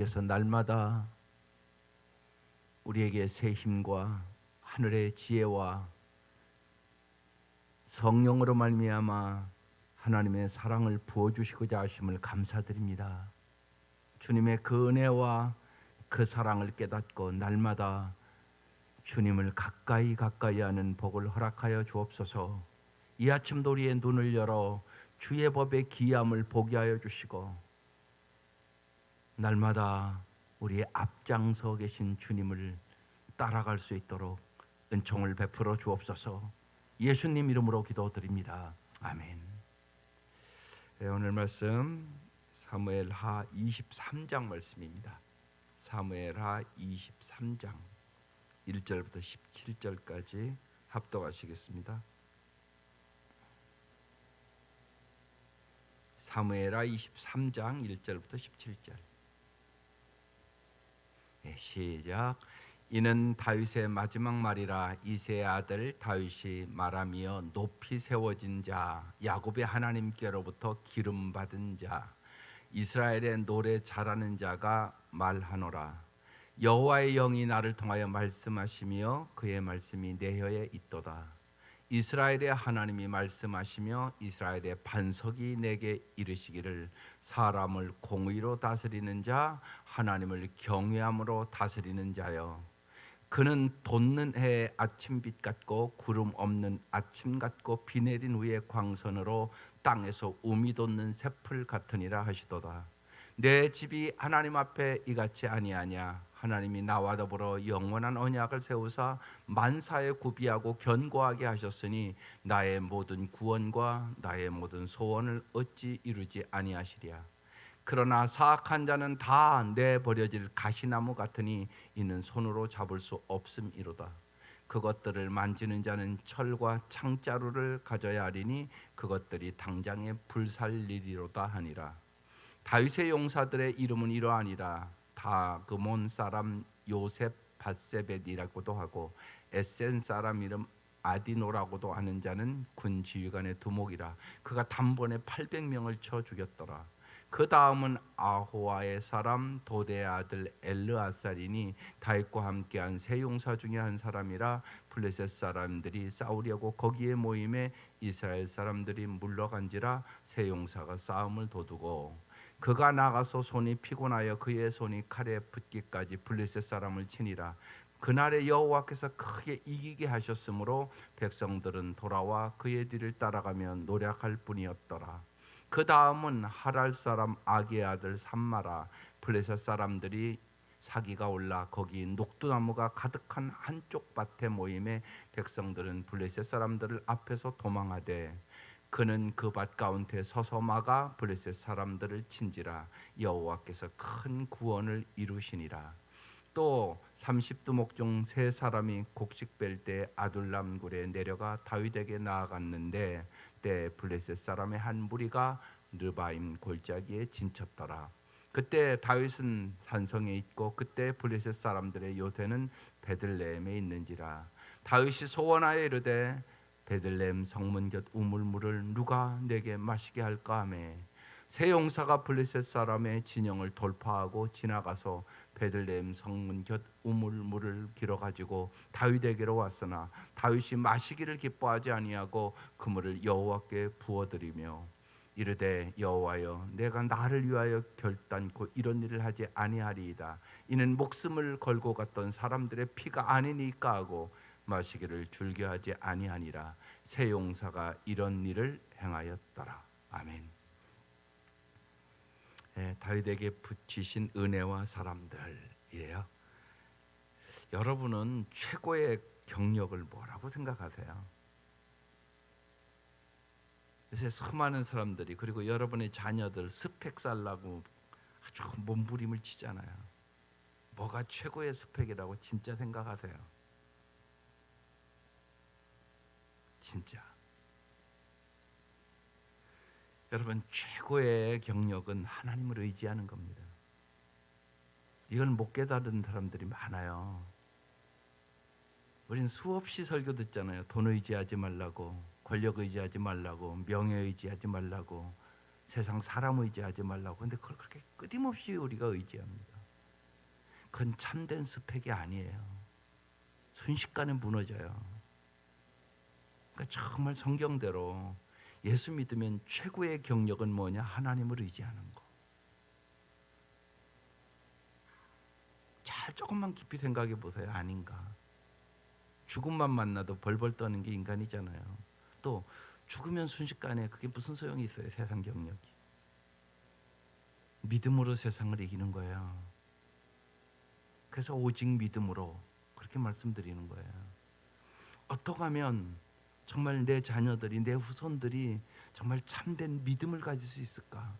그래서 날마다 우리에게 새 힘과 하늘의 지혜와 성령으로 말미암아 하나님의 사랑을 부어주시고자 하심을 감사드립니다. 주님의 그 은혜와 그 사랑을 깨닫고 날마다 주님을 가까이 하는 복을 허락하여 주옵소서. 이 아침도 우리의 눈을 열어 주의 법의 기이함을 보게 하여 주시고 날마다 우리의 앞장서 계신 주님을 따라갈 수 있도록 은총을 베풀어 주옵소서. 예수님 이름으로 기도드립니다. 아멘. 오늘 말씀 사무엘하 23장 말씀입니다. 사무엘하 23장 1절부터 17절까지 합독하시겠습니다. 사무엘하 23장 1절부터 17절. 시작. 이는 다윗의 마지막 말이라. 이새의 아들 다윗이 말하며 높이 세워진 자, 야곱의 하나님께로부터 기름 받은 자, 이스라엘의 노래 잘하는 자가 말하노라. 여호와의 영이 나를 통하여 말씀하시며 그의 말씀이 내 혀에 있도다. 이스라엘의 하나님이 말씀하시며 이스라엘의 반석이 내게 이르시기를, 사람을 공의로 다스리는 자, 하나님을 경외함으로 다스리는 자여, 그는 돋는 해의 아침빛 같고 구름 없는 아침 같고 비 내린 후의 광선으로 땅에서 우미 돋는 새풀 같으니라 하시도다. 내 집이 하나님 앞에 이같이 아니하냐. 하나님이 나와 더불어 영원한 언약을 세우사 만사에 구비하고 견고하게 하셨으니 나의 모든 구원과 나의 모든 소원을 어찌 이루지 아니하시랴. 그러나 사악한 자는 다 내버려질 가시나무 같으니 이는 손으로 잡을 수 없음이로다. 그것들을 만지는 자는 철과 창자루를 가져야 하리니 그것들이 당장에 불살리리로다 하니라. 다윗의 용사들의 이름은 이러하니라. 다그몬 사람 요셉 바세벳이라고도 하고 에센 사람 이름 아디노라고도 하는 자는 군 지휘관의 두목이라. 그가 단번에 800명을 쳐 죽였더라. 그 다음은 아호아의 사람 도대의 아들 엘르아살이니 다윗과 함께한 세 용사 중에 한 사람이라. 블레셋 사람들이 싸우려고 거기에 모임에 이스라엘 사람들이 물러간지라. 세 용사가 싸움을 도두고 그가 나가서 손이 피곤하여 그의 손이 칼에 붙기까지 블레셋 사람을 치니라. 그날에 여호와께서 크게 이기게 하셨으므로 백성들은 돌아와 그의 뒤를 따라가며 노력할 뿐이었더라. 그 다음은 하랄 사람 아기의 아들 삼마라. 블레셋 사람들이 사기가 올라 거기 녹두나무가 가득한 한쪽 밭에 모임에 백성들은 블레셋 사람들을 앞에서 도망하되 그는 그 밭 가운데 서서 막아 블레셋 사람들을 친지라. 여호와께서 큰 구원을 이루시니라. 또 30두목 중 세 사람이 곡식 뺄 때 아둘람 굴에 내려가 다윗에게 나아갔는데 때 블레셋 사람의 한 무리가 르바임 골짜기에 진쳤더라. 그때 다윗은 산성에 있고 그때 블레셋 사람들의 요새는 베들레헴에 있는지라. 다윗이 소원하여 이르되 베들레헴 성문 곁 우물물을 누가 내게 마시게 할까 하매 세 용사가 블레셋 사람의 진영을 돌파하고 지나가서 베들레헴 성문 곁 우물물을 길어 가지고 다윗에게로 왔으나 다윗이 마시기를 기뻐하지 아니하고 그 물을 여호와께 부어드리며 이르되 여호와여, 내가 나를 위하여 결단코 이런 일을 하지 아니하리이다. 이는 목숨을 걸고 갔던 사람들의 피가 아니니까 하고 마시기를 즐겨하지 아니하니라. 세 용사가 이런 일을 행하였더라. 아멘. 다윗에게 붙이신 은혜와 사람들이에요. 여러분은 최고의 경력을 뭐라고 생각하세요? 요새 수많은 사람들이, 그리고 여러분의 자녀들 스펙 살라고 아주 몸부림을 치잖아요. 뭐가 최고의 스펙이라고 진짜 생각하세요? 진짜. 여러분, 최고의 경력은 하나님을 의지하는 겁니다. 이걸 못 깨달은 사람들이 많아요. 우린 수없이 설교 듣잖아요. 돈 의지하지 말라고, 권력 의지하지 말라고, 명예 의지하지 말라고, 세상 사람 의지하지 말라고. 근데 그걸 그렇게 끊임없이 우리가 의지합니다. 그건 참된 스펙이 아니에요. 순식간에 무너져요. 그러니까 정말 성경대로 예수 믿으면 최고의 경력은 뭐냐? 하나님을 의지하는 거. 잘 조금만 깊이 생각해 보세요. 아닌가? 죽음만 만나도 벌벌 떠는 게 인간이잖아요. 또 죽으면 순식간에 그게 무슨 소용이 있어요? 세상 경력이. 믿음으로 세상을 이기는 거예요. 그래서 오직 믿음으로 그렇게 말씀드리는 거예요. 어떻게 하면 정말 내 자녀들이, 내 후손들이 정말 참된 믿음을 가질 수 있을까?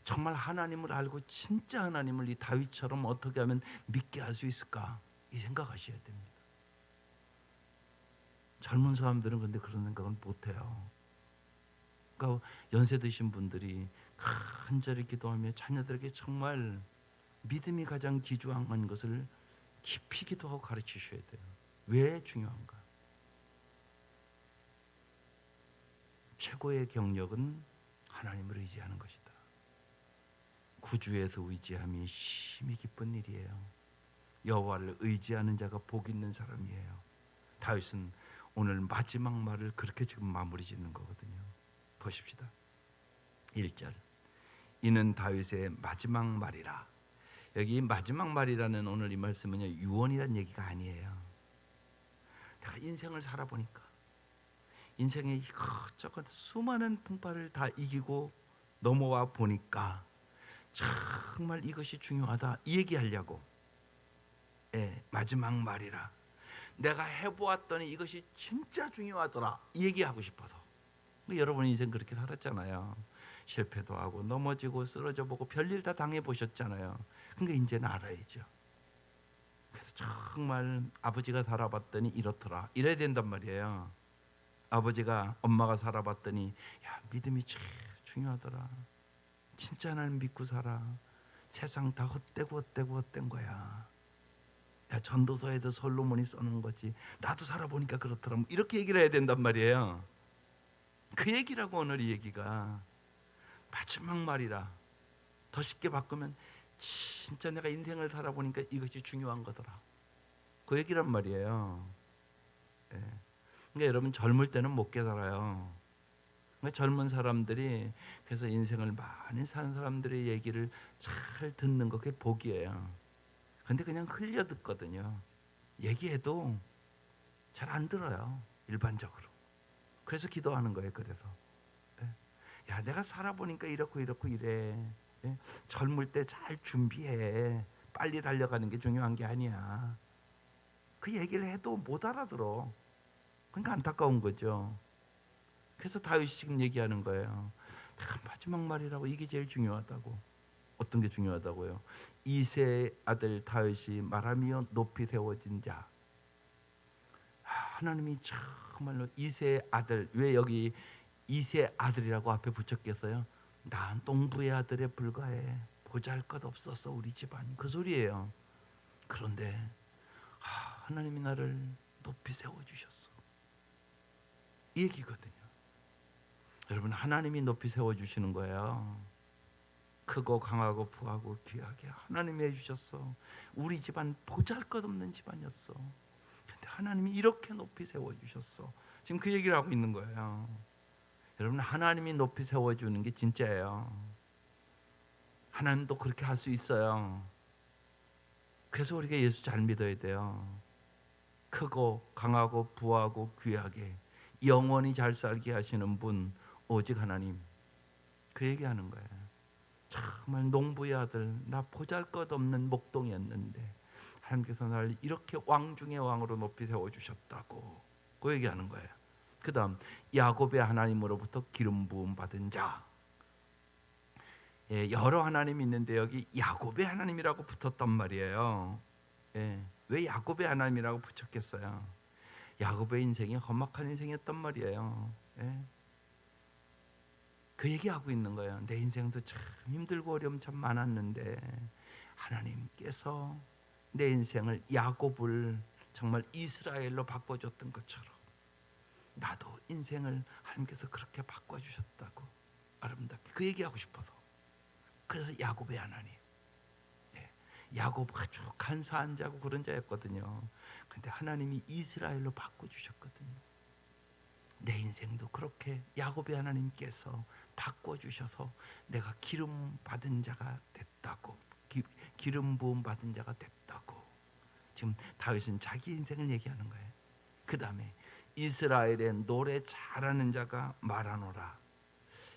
정말 하나님을 알고 진짜 하나님을 이 다윗처럼 어떻게 하면 믿게 할 수 있을까? 이 생각하셔야 됩니다. 젊은 사람들은 근데 그런 생각은 못해요. 그러니까 연세 드신 분들이 간절히 기도하며 자녀들에게 정말 믿음이 가장 귀중한 것을 깊이 기도하고 가르치셔야 돼요. 왜 중요한가? 최고의 경력은 하나님을 의지하는 것이다. 구주에서 의지함이 심히 기쁜 일이에요. 여호와를 의지하는 자가 복 있는 사람이에요. 다윗은 오늘 마지막 말을 그렇게 지금 마무리 짓는 거거든요. 보십시다. 1절. 이는 다윗의 마지막 말이라. 여기 마지막 말이라는 오늘 이 말씀은요, 유언이란 얘기가 아니에요. 내가 인생을 살아보니까 인생의 이것저것 수많은 풍파를 다 이기고 넘어와 보니까 정말 이것이 중요하다, 이 얘기하려고. 마지막 말이라. 내가 해보았더니 이것이 진짜 중요하더라, 이 얘기하고 싶어서. 여러분 인생 그렇게 살았잖아요. 실패도 하고 넘어지고 쓰러져 보고 별일 다 당해보셨잖아요. 그러니까 이제는 알아야죠. 그래서 정말 아버지가 살아봤더니 이렇더라, 이래야 된단 말이에요. 아버지가, 엄마가 살아봤더니 야, 믿음이 제일 중요하더라, 진짜 하나님 믿고 살아, 세상 다 헛된 거야. 야, 전도서에도 솔로몬이 써놓은 거지, 나도 살아보니까 그렇더라, 이렇게 얘기를 해야 된단 말이에요. 그 얘기라고 오늘 이 얘기가. 마지막 말이라. 더 쉽게 바꾸면 진짜 내가 인생을 살아보니까 이것이 중요한 거더라, 그 얘기란 말이에요. 그러니까 여러분 젊을 때는 못 깨달아요. 그러니까 젊은 사람들이 그래서 인생을 많이 사는 사람들의 얘기를 잘 듣는 거, 그게 복이에요. 근데 그냥 흘려 듣거든요. 얘기해도 잘 안 들어요, 일반적으로. 그래서 기도하는 거예요. 그래서 야, 내가 살아보니까 이렇고 이래. 젊을 때 잘 준비해. 빨리 달려가는 게 중요한 게 아니야. 그 얘기를 해도 못 알아들어. 그러니까 안타까운 거죠. 그래서 다윗이 지금 얘기하는 거예요. 내가 마지막 말이라고, 이게 제일 중요하다고. 어떤 게 중요하다고요? 이새의 아들 다윗이 말하며 높이 세워진 자. 하나님이 정말로 이새의 아들, 왜 여기 이새의 아들이라고 앞에 붙였겠어요? 난 농부의 아들에 불과해, 보잘것없었어 우리 집안, 그 소리예요. 그런데 하나님이 나를 높이 세워주셨어, 이 얘기거든요. 여러분, 하나님이 높이 세워주시는 거예요. 크고 강하고 부하고 귀하게 하나님이 해주셨어. 우리 집안 보잘것없는 집안이었어. 근데 하나님이 이렇게 높이 세워주셨어. 지금 그 얘기를 하고 있는 거예요. 여러분, 하나님이 높이 세워주는 게 진짜예요. 하나님도 그렇게 할 수 있어요. 그래서 우리가 예수 잘 믿어야 돼요. 크고 강하고 부하고 귀하게 영원히 잘 살게 하시는 분 오직 하나님, 그 얘기하는 거예요. 정말 농부의 아들, 나 보잘것없는 목동이었는데 하나님께서 나를 이렇게 왕 중의 왕으로 높이 세워주셨다고, 그 얘기하는 거예요. 그 다음, 야곱의 하나님으로부터 기름 부음 받은 자. 여러 하나님이 있는데 여기 야곱의 하나님이라고 붙었단 말이에요. 왜 야곱의 하나님이라고 붙였겠어요? 야곱의 인생이 험악한 인생이었단 말이에요. 그 얘기하고 있는 거예요. 내 인생도 참 힘들고 어려움 참 많았는데 하나님께서 내 인생을, 야곱을 정말 이스라엘로 바꿔줬던 것처럼 나도 인생을 하나님께서 그렇게 바꿔주셨다고, 아름답게 그 얘기하고 싶어서. 그래서 야곱의 하나님. 야곱 아주 간사한 자고 그런 자였거든요. 근데 하나님이 이스라엘로 바꿔주셨거든요. 내 인생도 그렇게 야곱의 하나님께서 바꿔주셔서 내가 기름 받은 자가 됐다고, 기름 부음 받은 자가 됐다고. 지금 다윗은 자기 인생을 얘기하는 거예요. 그 다음에 이스라엘의 노래 잘하는 자가 말하노라.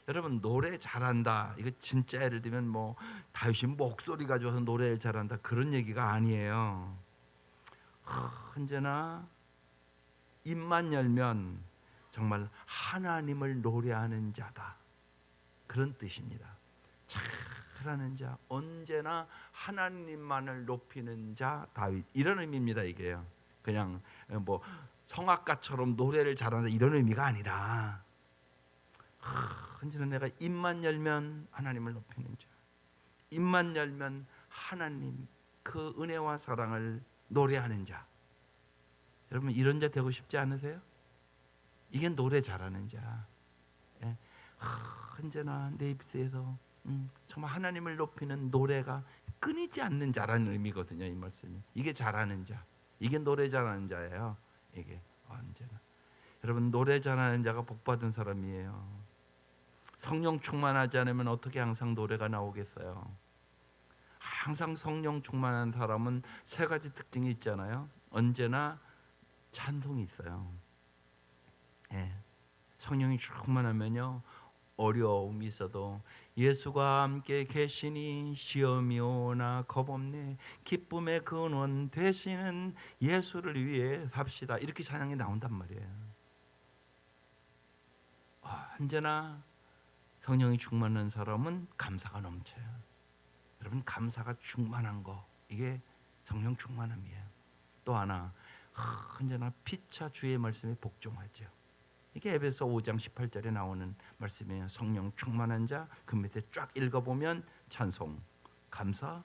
여러분, 노래 잘한다, 이거 진짜 예를 들면 뭐 다윗이 목소리가 좋아서 노래를 잘한다, 그런 얘기가 아니에요. 언제나 입만 열면 정말 하나님을 노래하는 자다, 그런 뜻입니다. 잘하는 자, 언제나 하나님만을 높이는 자 다윗, 이런 의미입니다. 이게요, 그냥 뭐 성악가처럼 노래를 잘하는 자, 이런 의미가 아니라 언제나 내가 입만 열면 하나님을 높이는 자, 입만 열면 하나님 그 은혜와 사랑을 노래하는 자. 여러분, 이런 자 되고 싶지 않으세요? 이게 노래 잘하는 자. 예. 언제나 내 입에서 정말 하나님을 높이는 노래가 끊이지 않는 자라는 의미거든요. 이 말씀이, 이게 잘하는 자, 이게 노래 잘하는 자예요. 이게 언제나, 여러분, 노래 잘하는 자가 복받은 사람이에요. 성령 충만하지 않으면 어떻게 항상 노래가 나오겠어요? 항상 성령 충만한 사람은 세 가지 특징이 있잖아요. 언제나 찬송이 있어요. 예. 성령이 충만하면요, 어려움이 있어도 예수가 함께 계시니 시험이 오나 겁없네, 기쁨의 근원 되시는 예수를 위해 삽시다, 이렇게 찬양이 나온단 말이에요. 언제나 성령이 충만한 사람은 감사가 넘쳐요. 여러분, 감사가 충만한 거, 이게 성령 충만함이에요. 또 하나, 언제나 피차 주의 말씀에 복종하죠. 이게 에베소 5장 18절에 나오는 말씀이에요. 성령 충만한 자, 그 밑에 쫙 읽어보면 찬송, 감사,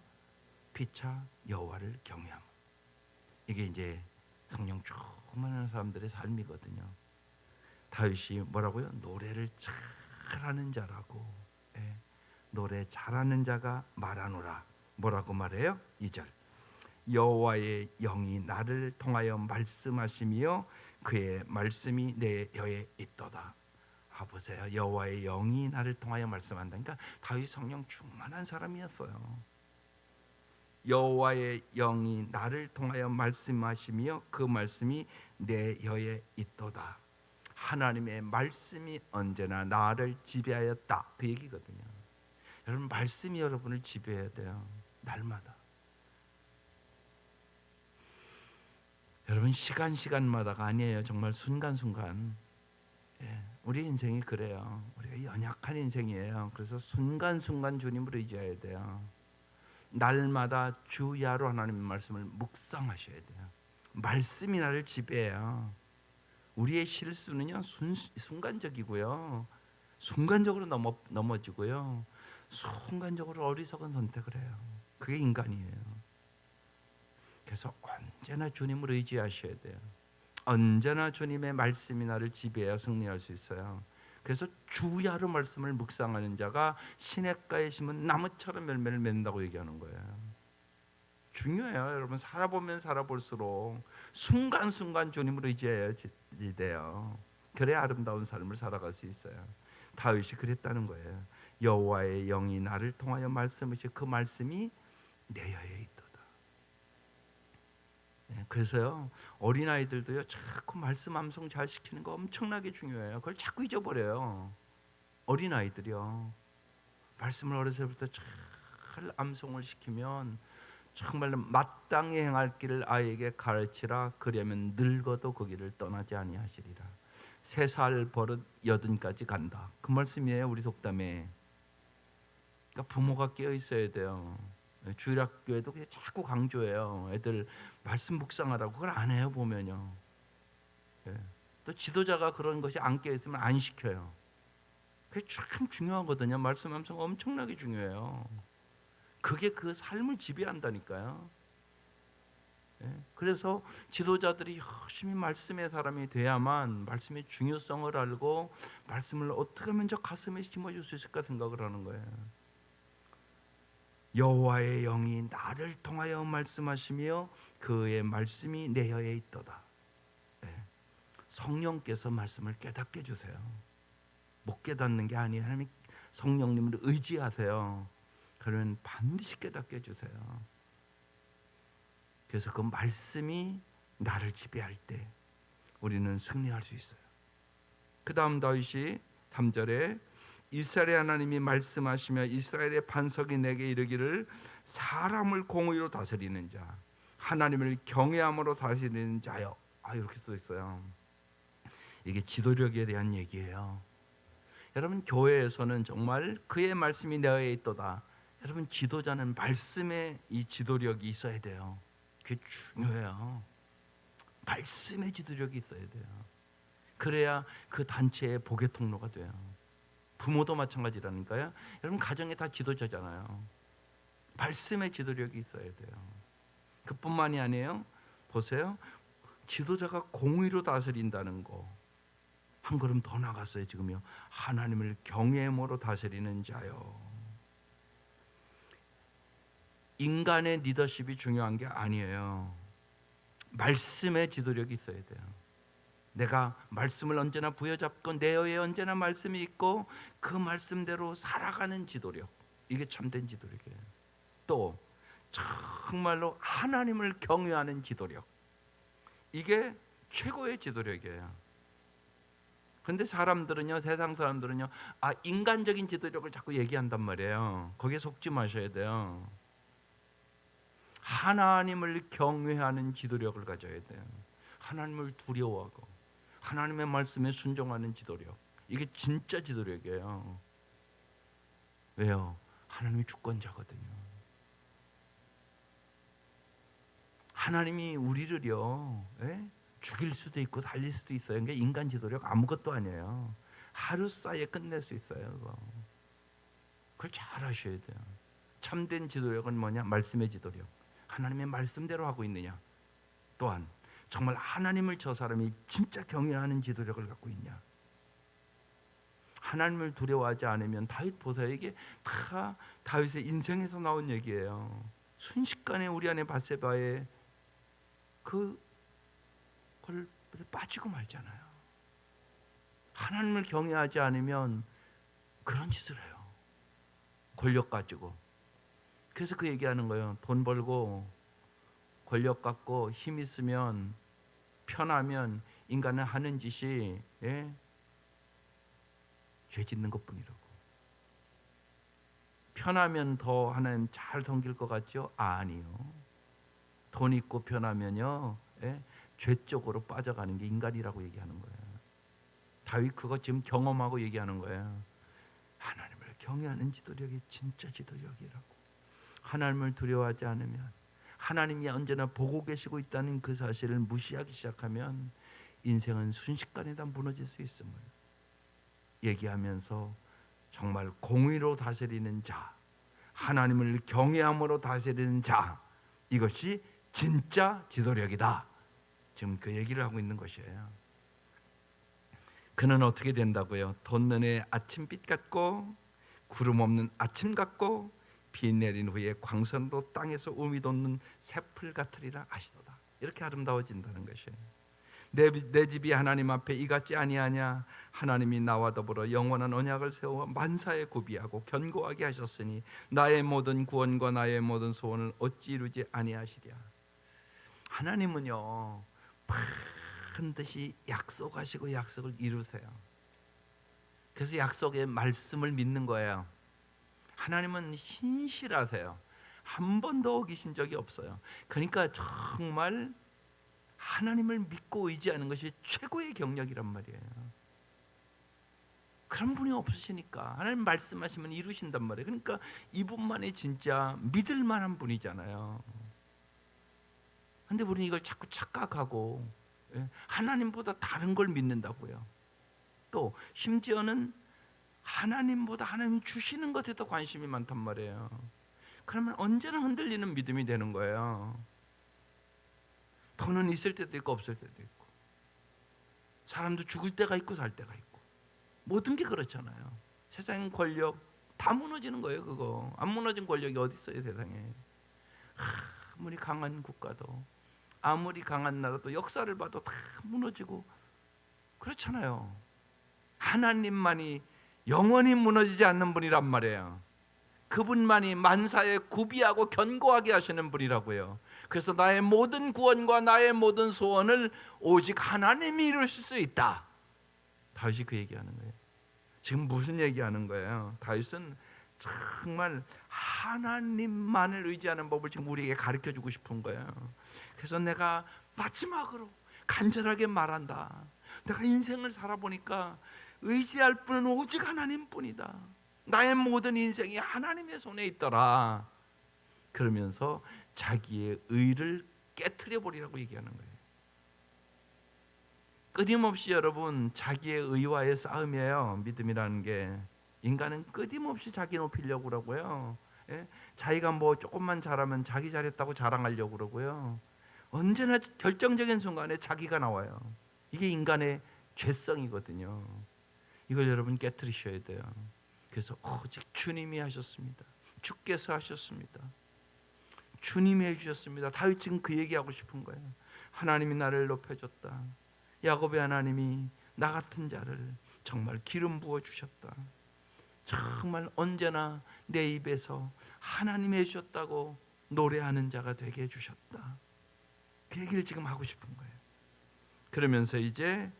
피차, 여호와를 경외함. 이게 이제 성령 충만한 사람들의 삶이거든요. 다윗이 뭐라고요? 노래를 잘하는 자라고. 예. 노래 잘하는 자가 말하노라. 뭐라고 말해요? 2절, 여호와의 영이 나를 통하여 말씀하시며 그의 말씀이 내 혀에 있도다. 보세요, 여호와의 영이 나를 통하여 말씀한다. 그러니까 다윗 성령 충만한 사람이었어요. 여호와의 영이 나를 통하여 말씀하시며 그 말씀이 내 혀에 있도다. 하나님의 말씀이 언제나 나를 지배하였다, 그 얘기거든요. 여러분, 말씀이 여러분을 지배해야 돼요. 날마다. 여러분, 시간마다가 아니에요. 정말 순간순간. 예, 우리 인생이 그래요. 우리가 연약한 인생이에요. 그래서 순간순간 주님을 의지해야 돼요. 날마다 주야로 하나님의 말씀을 묵상하셔야 돼요. 말씀이 나를 지배해요. 우리의 실수는요, 순간적이고요, 순간적으로 넘어지고요, 순간적으로 어리석은 선택을 해요. 그게 인간이에요. 그래서 언제나 주님을 의지하셔야 돼요. 언제나 주님의 말씀이 나를 지배해야 승리할 수 있어요. 그래서 주야로 말씀을 묵상하는 자가 시냇가에 심은 나무처럼 열매를 맺는다고 얘기하는 거예요. 중요해요. 여러분, 살아보면 살아볼수록 순간순간 주님을 의지해야 돼요. 그래야 아름다운 삶을 살아갈 수 있어요. 다윗이 그랬다는 거예요. 여호와의 영이 나를 통하여 말씀하시고 그 말씀이 내 혀에 있도다. 그래서요, 어린아이들도요, 자꾸 말씀 암송 잘 시키는 거 엄청나게 중요해요. 그걸 자꾸 잊어버려요. 어린아이들이요, 말씀을 어렸을 때부터 잘 암송을 시키면 정말로 마땅히 행할 길을 아이에게 가르치라. 그러면 늙어도 그 길을 떠나지 아니하시리라. 3살 버릇 80까지 간다, 그 말씀이에요. 우리 속담에. 그러니까 부모가 깨어 있어야 돼요. 주일학교에도 그냥 자꾸 강조해요. 애들 말씀 묵상하라고. 그걸 안 해요, 보면요. 또 지도자가 그런 것이 안 깨어 있으면 안 시켜요. 그게 참 중요하거든요. 말씀 암송 엄청나게 중요해요. 그게 그 삶을 지배한다니까요. 그래서 지도자들이 열심히 말씀의 사람이 돼야만 말씀의 중요성을 알고 말씀을 어떻게 하면 저 가슴에 심어줄 수 있을까 생각을 하는 거예요. 여호와의 영이 나를 통하여 말씀하시며 그의 말씀이 내 혀에 있도다. 네. 성령께서 말씀을 깨닫게 해주세요. 못 깨닫는 게 아니에요. 하나님 성령님을 의지하세요. 그러면 반드시 깨닫게 해주세요. 그래서 그 말씀이 나를 지배할 때 우리는 승리할 수 있어요. 그 다음 다윗이 3절에 이스라엘의 하나님이 말씀하시며 이스라엘의 반석이 내게 이르기를 사람을 공의로 다스리는 자 하나님을 경외함으로 다스리는 자여. 이렇게 써 있어요. 이게 지도력에 대한 얘기예요. 여러분 교회에서는 정말 그의 말씀이 내 안에 있도다. 여러분 지도자는 말씀에 이 지도력이 있어야 돼요. 그게 중요해요. 말씀의 지도력이 있어야 돼요. 그래야 그 단체의 복의 통로가 돼요. 부모도 마찬가지라니까요. 여러분 가정에 다 지도자잖아요. 말씀의 지도력이 있어야 돼요. 그뿐만이 아니에요. 보세요. 지도자가 공의로 다스린다는 거. 한 걸음 더 나갔어요. 지금요. 하나님을 경외함으로 다스리는 자요. 인간의 리더십이 중요한 게 아니에요. 말씀의 지도력이 있어야 돼요. 내가 말씀을 언제나 부여잡고 내 혀에 언제나 말씀이 있고 그 말씀대로 살아가는 지도력. 이게 참된 지도력이에요. 또 정말로 하나님을 경외하는 지도력. 이게 최고의 지도력이에요. 그런데 사람들은요, 세상 사람들은요, 인간적인 지도력을 자꾸 얘기한단 말이에요. 거기에 속지 마셔야 돼요. 하나님을 경외하는 지도력을 가져야 돼요. 하나님을 두려워하고 하나님의 말씀에 순종하는 지도력. 이게 진짜 지도력이에요. 왜요? 하나님이 주권자거든요. 하나님이 우리를요, 죽일 수도 있고 살릴 수도 있어요. 그러니까 인간 지도력 아무것도 아니에요. 하루 사이에 끝낼 수 있어요. 그걸 잘 아셔야 돼요. 참된 지도력은 뭐냐? 말씀의 지도력. 하나님의 말씀대로 하고 있느냐? 또한 정말 하나님을 저 사람이 진짜 경외하는 지도력을 갖고 있냐? 하나님을 두려워하지 않으면 다윗 보세요. 이게 다 다윗의 인생에서 나온 얘기예요. 순식간에 우리 안에 밧세바의 그걸 빠지고 말잖아요. 하나님을 경외하지 않으면 그런 짓을 해요. 권력 가지고. 그래서 그 얘기하는 거예요. 돈 벌고 권력 갖고 힘 있으면 편하면 인간은 하는 짓이 죄 짓는 것뿐이라고. 편하면 더 하나님 잘 섬길 것 같죠? 아니요. 돈 있고 편하면요, 죄 쪽으로 빠져가는 게 인간이라고 얘기하는 거예요. 다윗 그거 지금 경험하고 얘기하는 거예요. 하나님을 경외하는 지도력이 진짜 지도력이라고. 하나님을 두려워하지 않으면, 하나님이 언제나 보고 계시고 있다는 그 사실을 무시하기 시작하면 인생은 순식간에 다 무너질 수 있음을 얘기하면서 정말 공의로 다스리는 자, 하나님을 경외함으로 다스리는 자, 이것이 진짜 지도력이다. 지금 그 얘기를 하고 있는 것이에요. 그는 어떻게 된다고요? 돋는 아침빛 같고 구름 없는 아침 같고 비 내린 후에 광선으로 땅에서 우미 돋는 새풀 같으리라 하시도다. 이렇게 아름다워진다는 것이에요. 내 집이 하나님 앞에 이같지 아니하냐? 하나님이 나와 더불어 영원한 언약을 세워 만사에 구비하고 견고하게 하셨으니 나의 모든 구원과 나의 모든 소원을 어찌 이루지 아니하시랴. 하나님은요, 반드시 약속하시고 약속을 이루세요. 그래서 약속의 말씀을 믿는 거예요. 하나님은 신실하세요. 한 번도 어기신 적이 없어요. 그러니까 정말 하나님을 믿고 의지하는 것이 최고의 경력이란 말이에요. 그런 분이 없으시니까 하나님 말씀하시면 이루신단 말이에요. 그러니까 이분만이 진짜 믿을 만한 분이잖아요. 그런데 우리는 이걸 자꾸 착각하고 하나님보다 다른 걸 믿는다고요. 또 심지어는 하나님보다 하나님 주시는 것에 더 관심이 많단 말이에요. 그러면 언제나 흔들리는 믿음이 되는 거예요. 돈은 있을 때도 있고 없을 때도 있고, 사람도 죽을 때가 있고 살 때가 있고, 모든 게 그렇잖아요. 세상 권력, 다 무너지는 거예요. 그거 안 무너진 권력이 어디 있어요 세상에. 아무리 강한 국가도 아무리 강한 나라도 역사를 봐도 다 무너지고 그렇잖아요. 하나님만이 영원히 무너지지 않는 분이란 말이에요. 그분만이 만사에 구비하고 견고하게 하시는 분이라고요. 그래서 나의 모든 구원과 나의 모든 소원을 오직 하나님이 이루실 수 있다. 다윗이 그 얘기하는 거예요. 지금 무슨 얘기하는 거예요? 다윗은 정말 하나님만을 의지하는 법을 지금 우리에게 가르쳐주고 싶은 거예요. 그래서 내가 마지막으로 간절하게 말한다. 내가 인생을 살아보니까 의지할 분은 오직 하나님뿐이다. 나의 모든 인생이 하나님의 손에 있더라. 그러면서 자기의 의를 깨트려 버리라고 얘기하는 거예요. 끊임없이 여러분 자기의 의와의 싸움이에요. 믿음이라는 게. 인간은 끊임없이 자기 높이려고 그러고요. 예? 자기가 뭐 조금만 잘하면 자기 잘했다고 자랑하려고 그러고요. 언제나 결정적인 순간에 자기가 나와요. 이게 인간의 죄성이거든요. 이걸 여러분 깨트리셔야 돼요. 그래서 오직 주님이 하셨습니다. 주께서 하셨습니다. 주님이 해주셨습니다. 다윗 지금 그 얘기하고 싶은 거예요. 하나님이 나를 높여줬다. 야곱의 하나님이 나 같은 자를 정말 기름 부어 주셨다. 정말 언제나 내 입에서 하나님이 해주셨다고 노래하는 자가 되게 해주셨다. 그 얘기를 지금 하고 싶은 거예요. 그러면서 이제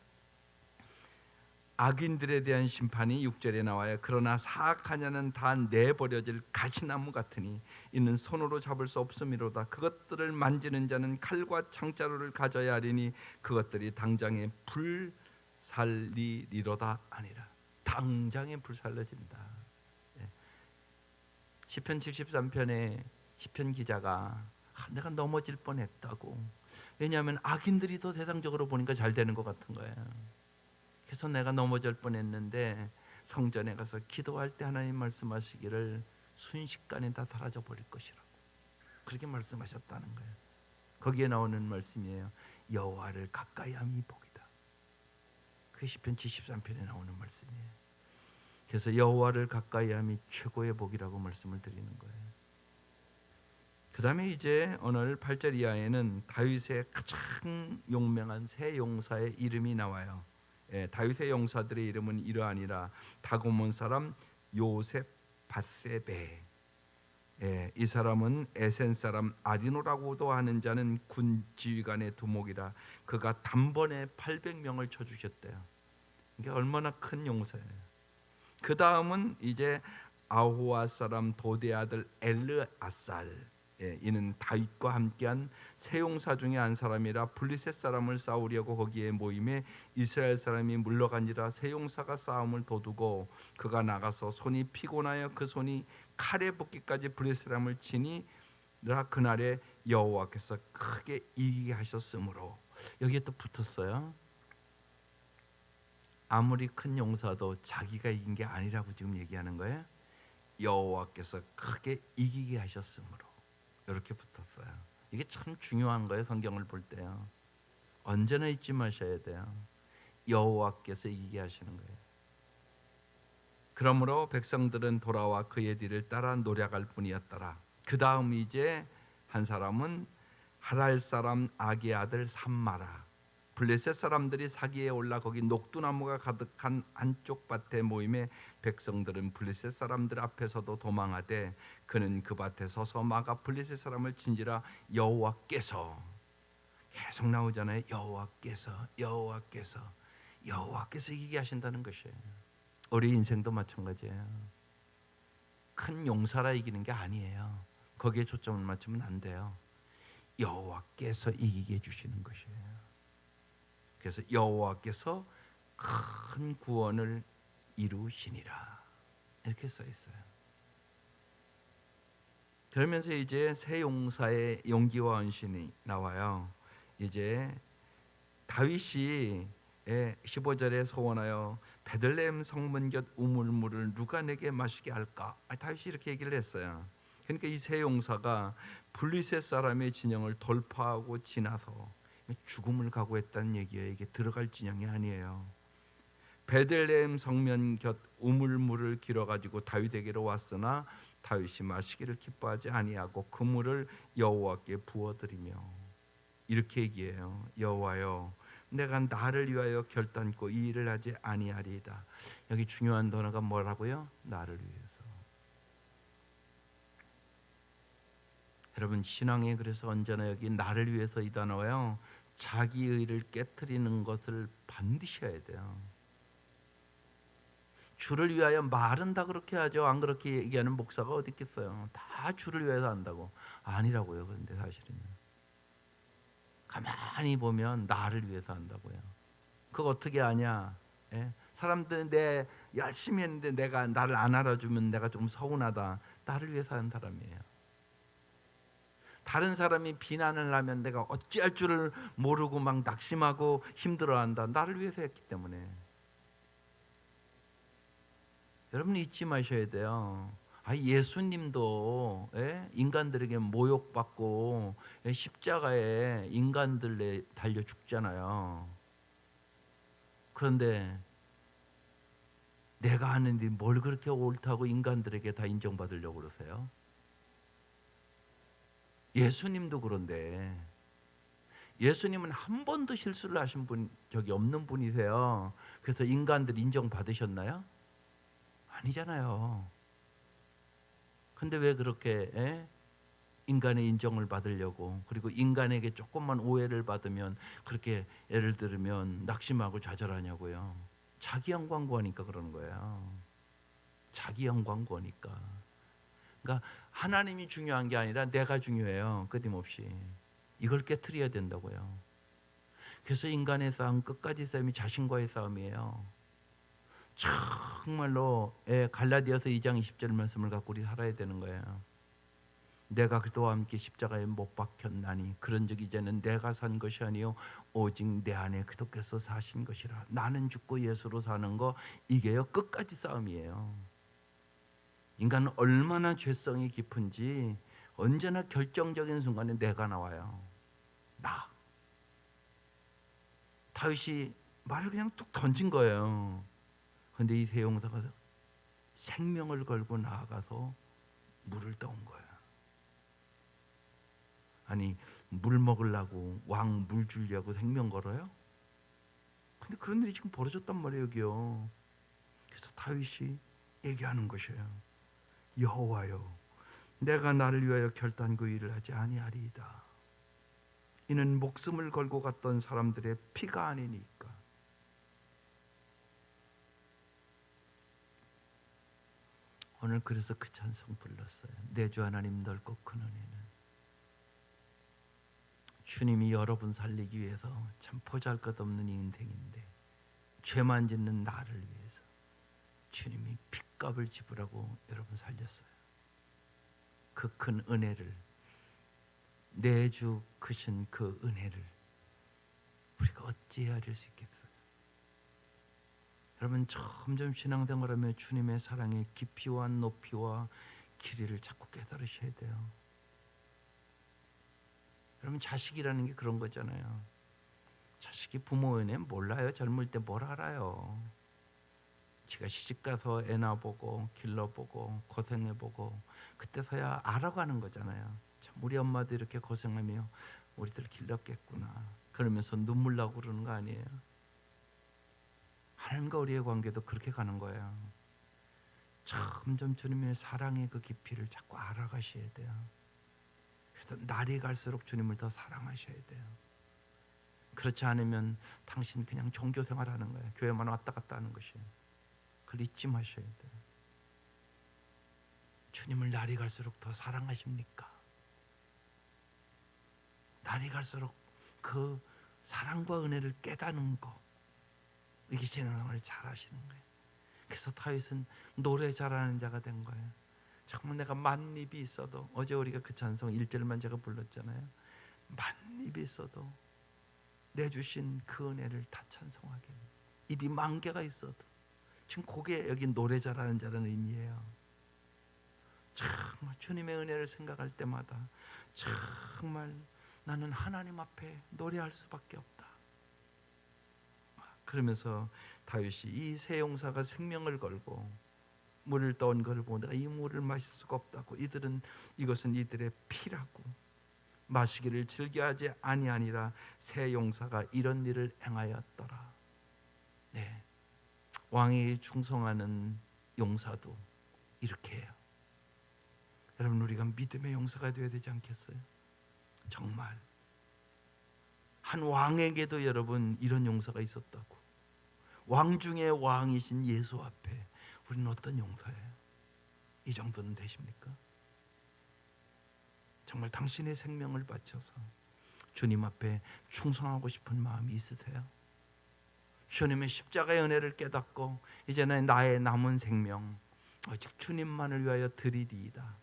악인들에 대한 심판이 6절에 나와요. 그러나 사악하냐는 다 내버려질 가시나무 같으니 이는 손으로 잡을 수 없음이로다. 그것들을 만지는 자는 칼과 창자루를 가져야 하리니 그것들이 당장에 불살리리로다 아니라. 당장에 불살려진다. 시편 73편에 시편 기자가 내가 넘어질 뻔했다고. 왜냐하면 악인들이 더 대상적으로 보니까 잘 되는 것 같은 거예요. 그래서 내가 넘어질 뻔했는데 성전에 가서 기도할 때 하나님 말씀하시기를 순식간에 다 사라져 버릴 것이라고 그렇게 말씀하셨다는 거예요. 거기에 나오는 말씀이에요. 여호와를 가까이함이 복이다. 그게 시편 73편에 나오는 말씀이에요. 그래서 여호와를 가까이함이 최고의 복이라고 말씀을 드리는 거예요. 그 다음에 이제 오늘 8절 이하에는 다윗의 가장 용맹한 세 용사의 이름이 나와요. 다윗의 용사들의 이름은 이러하니라. 다고몬 사람 요셉 밧세베. 이 사람은 에센 사람 아디노라고도 하는 자는 군 지휘관의 두목이라. 그가 단번에 800명을 쳐주셨대요. 이게 얼마나 큰 용사예요. 그 다음은 이제 아호와 사람 도대 아들 엘르아살. 이는 다윗과 함께한 세 용사 중에 한 사람이라. 블리셋 사람을 싸우려고 거기에 모임에 이스라엘 사람이 물러간지라. 세 용사가 싸움을 도두고 그가 나가서 손이 피곤하여 그 손이 칼에 붙기까지 블리셋 사람을 치니라. 그날에 여호와께서 크게 이기게 하셨으므로. 여기에 또 붙었어요. 아무리 큰 용사도 자기가 이긴 게 아니라고 지금 얘기하는 거예요. 여호와께서 크게 이기게 하셨으므로. 이렇게 붙었어요. 이게 참 중요한 거예요. 성경을 볼 때요. 언제나 잊지 마셔야 돼요. 여호와께서 이기게 하시는 거예요. 그러므로 백성들은 돌아와 그의 뒤를 따라 노력할 뿐이었더라. 그 다음 이제 한 사람은 하랄 사람 아기의 아들 삼마라. 블레셋 사람들이 사기에 올라 거기 녹두나무가 가득한 안쪽 밭에 모임에 백성들은 블레셋 사람들 앞에서도 도망하되 그는 그 밭에 서서 막아 블레셋 사람을 친지라. 여호와께서 계속 나오잖아요. 여호와께서 이기게 하신다는 것이에요. 우리 인생도 마찬가지예요. 큰 용사라 이기는 게 아니에요. 거기에 초점을 맞추면 안 돼요. 여호와께서 이기게 해주시는 것이에요. 그래서 여호와께서 큰 구원을 이루시니라 이렇게 써 있어요. 그러면서 이제 세 용사의 용기와 헌신이 나와요. 이제 다윗이 15절에 소원하여 베들레헴 성문 곁 우물물을 누가 내게 마시게 할까? 다윗이 이렇게 얘기를 했어요. 그러니까 이 세 용사가 블리셋 사람의 진영을 돌파하고 지나서 죽음을 각오했다는 얘기예요. 이게 들어갈 진영이 아니에요. 베들레헴 성면 곁 우물물을 길어 가지고 다윗에게로 왔으나 다윗이 마시기를 기뻐하지 아니하고 그 물을 여호와께 부어드리며 이렇게 얘기해요. 여호와여, 내가 나를 위하여 결단코 이 일을 하지 아니하리이다. 여기 중요한 단어가 뭐라고요? 나를 위해서. 여러분, 신앙에 그래서 언제나 여기 나를 위해서 이 단어요, 자기 의를 깨트리는 것을 반드시 해야 돼요. 주를 위하여 말은 다 그렇게 하죠. 안 그렇게 얘기하는 목사가 어디 있겠어요. 다 주를 위해서 한다고. 아니라고요. 그런데 사실은요, 가만히 보면 나를 위해서 한다고요. 그거 어떻게 아냐? 예? 사람들은 내 열심히 했는데 내가 나를 안 알아주면 내가 좀 서운하다. 나를 위해서 하는 사람이에요. 다른 사람이 비난을 하면 내가 어찌할 줄을 모르고 막 낙심하고 힘들어한다. 나를 위해서 했기 때문에. 여러분 잊지 마셔야 돼요. 예수님도 인간들에게 모욕받고 십자가에 인간들 달려 죽잖아요. 그런데 내가 하는 일이 뭘 그렇게 옳다고 인간들에게 다 인정받으려고 그러세요? 예수님도 그런데 예수님은 한 번도 실수를 하신 적이 없는 분이세요. 그래서 인간들 인정받으셨나요? 아니잖아요. 근데 왜 그렇게 인간의 인정을 받으려고, 그리고 인간에게 조금만 오해를 받으면 그렇게 예를 들면 낙심하고 좌절하냐고요. 자기 영광 구하니까 그러는 거예요. 자기 영광 구하니까. 그러니까 하나님이 중요한 게 아니라 내가 중요해요. 끊임없이. 이걸 깨트려야 된다고요. 그래서 인간의 싸움, 끝까지 싸움이 자신과의 싸움이에요. 정말로 갈라디아서 2장 20절 말씀을 갖고 우리 살아야 되는 거예요. 내가 그리스도와 함께 십자가에 못 박혔나니 그런즉 이제는 내가 산 것이 아니요 오직 내 안에 그리스도께서 사신 것이라. 나는 죽고 예수로 사는 거, 이게요 끝까지 싸움이에요. 인간은 얼마나 죄성이 깊은지 언제나 결정적인 순간에 내가 나와요. 나. 다윗이 말을 그냥 툭 던진 거예요. 그런데 이 세용사가 생명을 걸고 나아가서 물을 떠온 거예요. 아니, 물 먹으려고 왕 물 주려고 생명 걸어요? 근데 그런 일이 지금 벌어졌단 말이에요, 여기요. 그래서 다윗이 얘기하는 것이에요. 여호와여, 내가 나를 위하여 결단코 일을 하지 아니하리이다. 이는 목숨을 걸고 갔던 사람들의 피가 아니니까. 오늘 그래서 그 찬송 불렀어요. 내 주 하나님 넓고 큰 은혜는. 주님이 여러분 살리기 위해서 참 보잘것없는 인생인데 죄만 짓는 나를 위해서 주님이 핏값을 지불하고 여러분 살렸어요. 그 큰 은혜를, 내 주 크신 그 은혜를 우리가 어찌 헤아릴 수 있겠어요? 여러분, 점점 신앙생활하며 주님의 사랑의 깊이와 높이와 길이를 자꾸 깨달으셔야 돼요. 여러분, 자식이라는 게 그런 거잖아요. 자식이 부모 은혜 몰라요. 젊을 때 뭘 알아요. 지가 시집가서 애 낳아보고 길러보고 고생해보고 그때서야 알아가는 거잖아요. 참 우리 엄마도 이렇게 고생하며 우리들 길렀겠구나 그러면서 눈물 나고 그러는 거 아니에요? 하나님과 우리의 관계도 그렇게 가는 거예요. 점점 주님의 사랑의 그 깊이를 자꾸 알아가셔야 돼요. 그래서 날이 갈수록 주님을 더 사랑하셔야 돼요. 그렇지 않으면 당신 그냥 종교생활 하는 거예요. 교회만 왔다 갔다 하는 것이에요. 그걸 잊지 마셔야 돼요. 주님을 날이 갈수록 더 사랑하십니까? 날이 갈수록 그 사랑과 은혜를 깨닫는 거, 이게 신앙을 잘 하시는 거예요. 그래서 다윗은 노래 잘하는 자가 된 거예요. 정말 내가 만입이 있어도, 어제 우리가 그 찬송 1절만 제가 불렀잖아요. 만입이 있어도 내주신 그 은혜를 다 찬송하게. 입이 만 개가 있어도. 지금 그게 여기 노래 잘하는 자라는 의미예요. 정말 주님의 은혜를 생각할 때마다 정말 나는 하나님 앞에 노래할 수밖에 없다. 그러면서 다윗이 이 세 용사가 생명을 걸고 물을 떠온 것을 보고 내가 이 물을 마실 수가 없다고, 이것은 이들의 피라고 마시기를 즐겨하지 아니하니라. 세 용사가 이런 일을 행하였더라. 네, 왕이 충성하는 용사도 이렇게 해요. 여러분, 우리가 믿음의 용사가 되어야 되지 않겠어요? 정말 한 왕에게도 여러분 이런 용사가 있었다고. 왕 중에 왕이신 예수 앞에 우리는 어떤 용사예요? 이 정도는 되십니까? 정말 당신의 생명을 바쳐서 주님 앞에 충성하고 싶은 마음이 있으세요? 주님의 십자가의 은혜를 깨닫고 이제는 나의 남은 생명 오직 주님만을 위하여 드리리이다.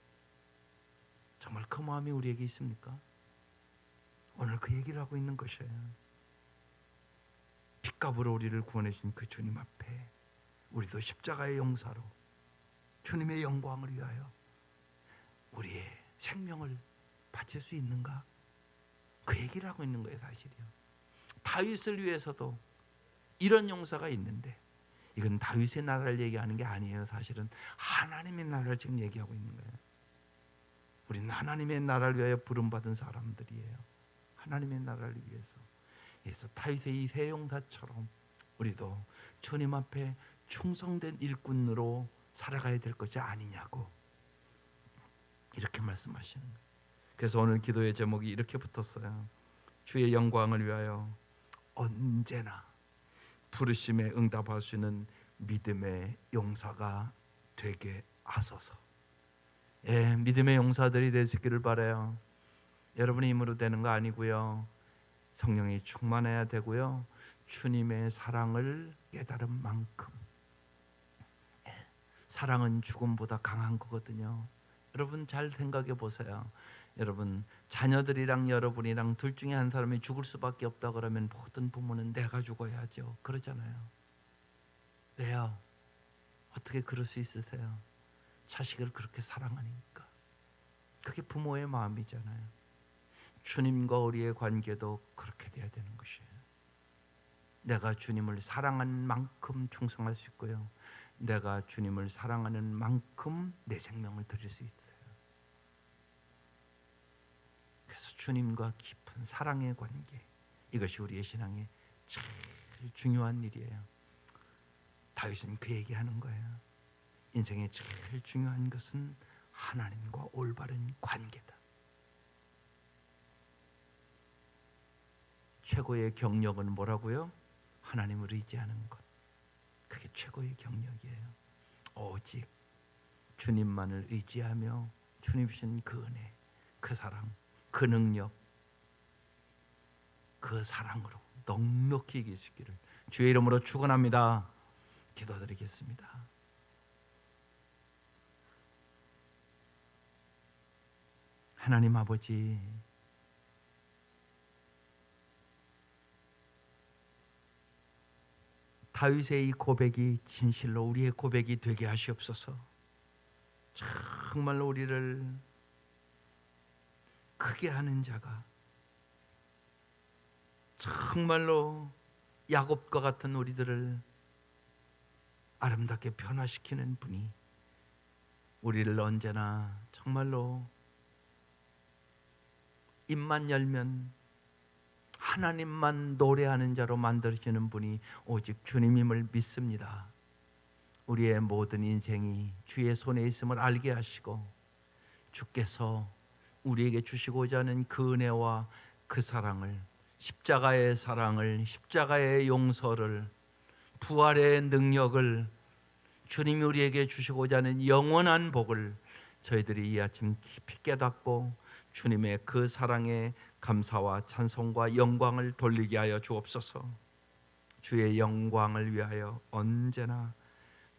정말 그 마음이 우리에게 있습니까? 오늘 그 얘기를 하고 있는 것이에요. 핏값으로 우리를 구원해 주신 그 주님 앞에 우리도 십자가의 용사로 주님의 영광을 위하여 우리의 생명을 바칠 수 있는가? 그 얘기를 하고 있는 거예요. 사실이요. 다윗을 위해서도 이런 용사가 있는데 이건 다윗의 나라를 얘기하는 게 아니에요. 사실은 하나님의 나라를 지금 얘기하고 있는 거예요. 우리는 하나님의 나라를 위하여 부름받은 사람들이에요. 하나님의 나라를 위해서. 그래서 다윗의 이 세 용사처럼 우리도 주님 앞에 충성된 일꾼으로 살아가야 될 것이 아니냐고 이렇게 말씀하시는 거예요. 그래서 오늘 기도의 제목이 이렇게 붙었어요. 주의 영광을 위하여 언제나 부르심에 응답할 수 있는 믿음의 용사가 되게 하소서. 예, 믿음의 용사들이 되시기를 바라요. 여러분의 힘으로 되는 거 아니고요. 성령이 충만해야 되고요. 주님의 사랑을 깨달은 만큼. 사랑은 죽음보다 강한 거거든요. 여러분 잘 생각해 보세요. 여러분 자녀들이랑 여러분이랑 둘 중에 한 사람이 죽을 수밖에 없다 그러면 모든 부모는 내가 죽어야죠 그러잖아요. 왜요? 어떻게 그럴 수 있으세요? 자식을 그렇게 사랑하니까. 그게 부모의 마음이잖아요. 주님과 우리의 관계도 그렇게 돼야 되는 것이에요. 내가 주님을 사랑하는 만큼 충성할 수 있고요. 내가 주님을 사랑하는 만큼 내 생명을 드릴 수 있어요. 그래서 주님과 깊은 사랑의 관계, 이것이 우리의 신앙의 제일 중요한 일이에요. 다윗은 그 얘기하는 거예요. 인생의 제일 중요한 것은 하나님과 올바른 관계다. 최고의 경력은 뭐라고요? 하나님을 의지하는 것. 그게 최고의 경력이에요. 오직 주님만을 의지하며 주님 주신 그 은혜, 그 사랑, 그 능력, 그 사랑으로 넉넉히 이기시기를 주의 이름으로 축원합니다. 기도드리겠습니다. 하나님 아버지, 다윗의 이 고백이 진실로 우리의 고백이 되게 하시옵소서. 정말로 우리를 크게 하는 자가, 정말로 야곱과 같은 우리들을 아름답게 변화시키는 분이 우리를 언제나 정말로 입만 열면 하나님만 노래하는 자로 만들어지는 분이 오직 주님임을 믿습니다. 우리의 모든 인생이 주의 손에 있음을 알게 하시고 주께서 우리에게 주시고자 하는 그 은혜와 그 사랑을, 십자가의 사랑을, 십자가의 용서를, 부활의 능력을, 주님이 우리에게 주시고자 하는 영원한 복을 저희들이 이 아침 깊이 깨닫고 주님의 그 사랑에 감사와 찬송과 영광을 돌리게 하여 주옵소서. 주의 영광을 위하여 언제나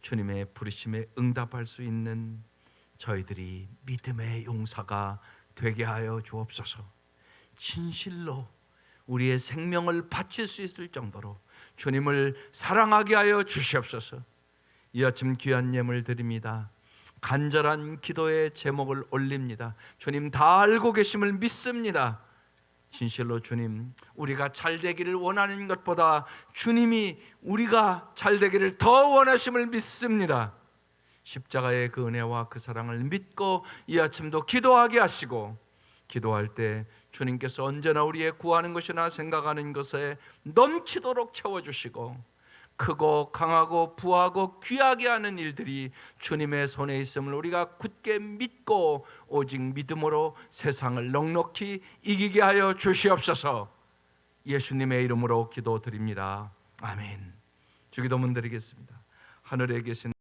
주님의 부르심에 응답할 수 있는 저희들이 믿음의 용사가 되게 하여 주옵소서. 진실로 우리의 생명을 바칠 수 있을 정도로 주님을 사랑하게 하여 주시옵소서. 이 아침 귀한 예물 드립니다. 간절한 기도의 제목을 올립니다. 주님 다 알고 계심을 믿습니다. 진실로 주님, 우리가 잘 되기를 원하는 것보다 주님이 우리가 잘 되기를 더 원하심을 믿습니다. 십자가의 그 은혜와 그 사랑을 믿고 이 아침도 기도하게 하시고, 기도할 때 주님께서 언제나 우리의 구하는 것이나 생각하는 것에 넘치도록 채워주시고, 크고 강하고 부하고 귀하게 하는 일들이 주님의 손에 있음을 우리가 굳게 믿고 오직 믿음으로 세상을 넉넉히 이기게 하여 주시옵소서. 예수님의 이름으로 기도드립니다. 아멘. 주기도문 드리겠습니다. 하늘에 계신